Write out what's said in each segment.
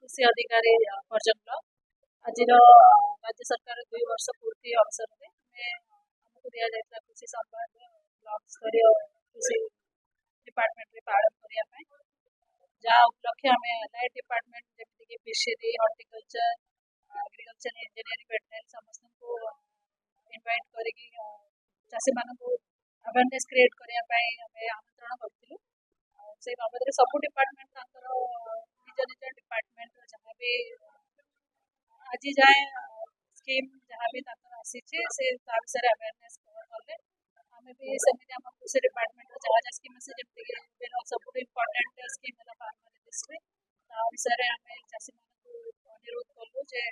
कृषि अधिकारी पर्यटन ब्लॉक आज राज्य सरकार 2 वर्ष पूर्ति अवसर में आमको दि जाता कृषि संवाद ब्लॉक स्तरीय कृषि डिपार्टमेंट में पालन करने जहाँ उपलक्ष्य आम लाइट डिपार्टमेंट जमीक fishery horticulture agriculture engineering veterinary समस्त को इनवाइट कर चाषी मान अवेयरनेस क्रिएट करने आमंत्रण करूँ से बाबद सब डिपार्टमेंट निज निज डिपार्टमेंट जहाँ भी आज जाए स्कीम जहाँ भी आसी से विषय अवेयरनेस कले आम भी सेमती आम कृषि डिपार्टमेंट जहाँ जहाँ स्कीम आसे जमीक सब इम्पोर्टाट स्कीम है फार्मर रजिस्ट्री विषय आम चाषी मान अनुरोध कलु जे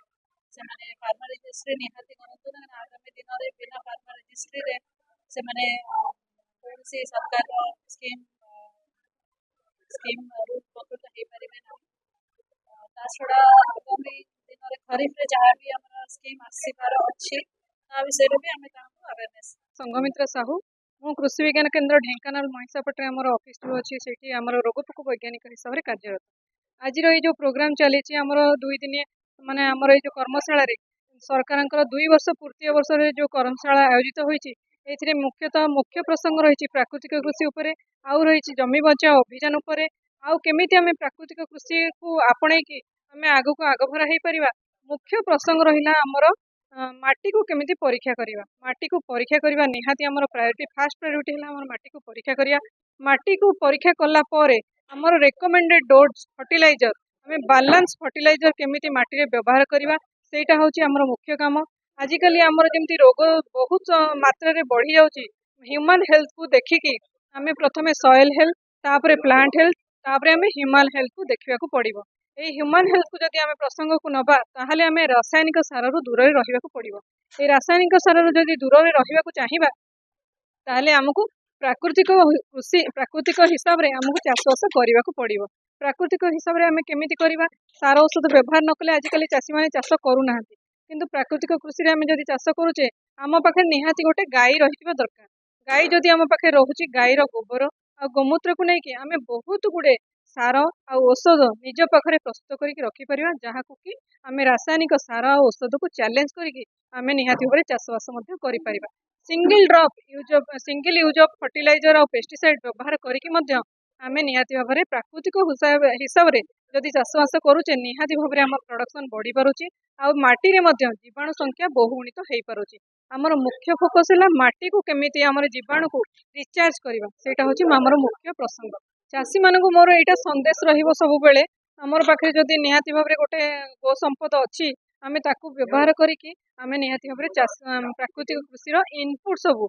से फार्मर रजिस्ट्री निहाती करूँ ना आगामी दिन में बिना फार्मर रजिस्ट्री से कौन सरकार स्कीम उपकृत हो पारे ना छड़ा आगामी दिन में खरीफ जहाँ भी आम स्कीम आसपार अच्छी विषय भी आम अवेयरनेस संघमित्रा साहू मु कृषि विज्ञान केन्द्र ढेंकानाल महिषापटे आम ऑफिस अच्छी से रोगपोक वैज्ञानिक हिसाब से कार्यरत आज जो प्रोग्राम चली दुई दिन माने आमर जो कर्मशाला सरकार 2 वर्ष पूर्ति वर्ष जो कर्मशाला आयोजित होती मुख्यतः मुख्य प्रसंग रही प्राकृतिक कृषि उपर आउ रही जमी बचाओ अभियान उपर आउ केमिति आमे प्राकृतिक कृषि को आपणे की आमे आगु को आगभरा हो पारिबा मुख्य प्रसंग रहिला आमर माटी को केमिति परीक्षा करिबा माटी को परीक्षा करिबा निहाती आमर प्रायोरिटी फास्ट प्रायोरिटी है आमर माटी को परीक्षा करिया माटी को परीक्षा कला परे आमर रेकमेंडेड डोज फर्टिलाइजर आमे बैलेंस फर्टिलाइजर केमिति माटी रे व्यवहार करिबा सेटा होची आमर मुख्य काम आजिकली आमर जेमती रोग बहुत मात्रा रे बढ़ी जाउची ह्यूमन हेल्थ को देखिकी आमे प्रथमे सॉइल हेल्थ तापरे प्लांट हेल्थ तापरे आमे ह्यूमन हेल्थ को देखिबा को पड़िबो ए ह्यूमन हेल्थ को जदि आमे प्रसंग को नबा ताहाले आमे रासायनिक सार रु दूर रे रहिबा को पड़िबो ए रासायनिक सार रु जदि दूर रे रहिबा को चाहिबा ताहाले हमकु प्राकृतिक कृषि प्राकृतिक हिसाब रे हमकु चाषबास करबा को पड़िबो प्राकृतिक हिसाब रे आमे केमिति करबा सार औषध व्यवहार नकले आजिकली चाषी माने चाष करू नाहंती किंतु प्राकृतिक कृषि रे आमे जदि चाष करूचे आम पाखे निहाती गोटे गाई रहिबा दरकार गाई जदि आम पाखे रहुची गाईर गोबर आ गोमूत्र को लेकिन आमे बहुत गुड़े सार आ औषध निज पाखे प्रस्तुत करके रखिपर जहाँ को कि आम रासायनिक सार आ औषध को चैलेंज करके आम निहाती भाव चाषबास कर सिंगल यूज ऑफ फर्टिलाइजर और पेस्टिसाइड व्यवहार करके आम निहाती भाव प्राकृतिक हिसाब से जदि चाषबास करुचे निहाती भाव में प्रोडक्शन बढ़ी पारुची आ माटी रे जीवाणु संख्या बहुगुणित हो पारुची आमर मुख्य फोकस है माटी को केमिति आमर जीवाणु को रिचार्ज करवा सेटा होची आमर मुख्य प्रसंग चाषी मानक मोर यहाँ संदेश रहिबो सब बेले आमर पाखे जदि निहाती भाव में गोटे गो संपद अच्छी आमे ताकू व्यवहार करिकी आमे निहाती भाव में प्राकृतिक कृषि इनपुट सब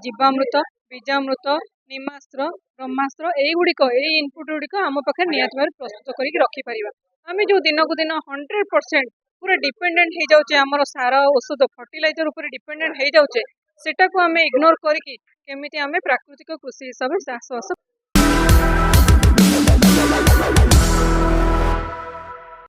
जीवामृत बीजामृत निमास्त्र ब्रह्मास्त्र युड़िक इनपुट गुड़िक आम पाखे निहाती भाव प्रस्तुत करके रखिपर आम जो दिन को दिन 100% पूरा डिपेंडेंट हो जाऊे आमर सार औषध फर्टिलाइजर उपर डिपेंडेंट हो जाऊे सेटा को आम इग्नोर करके केमिति आमे प्राकृतिक कृषि हिसाब से चाषबास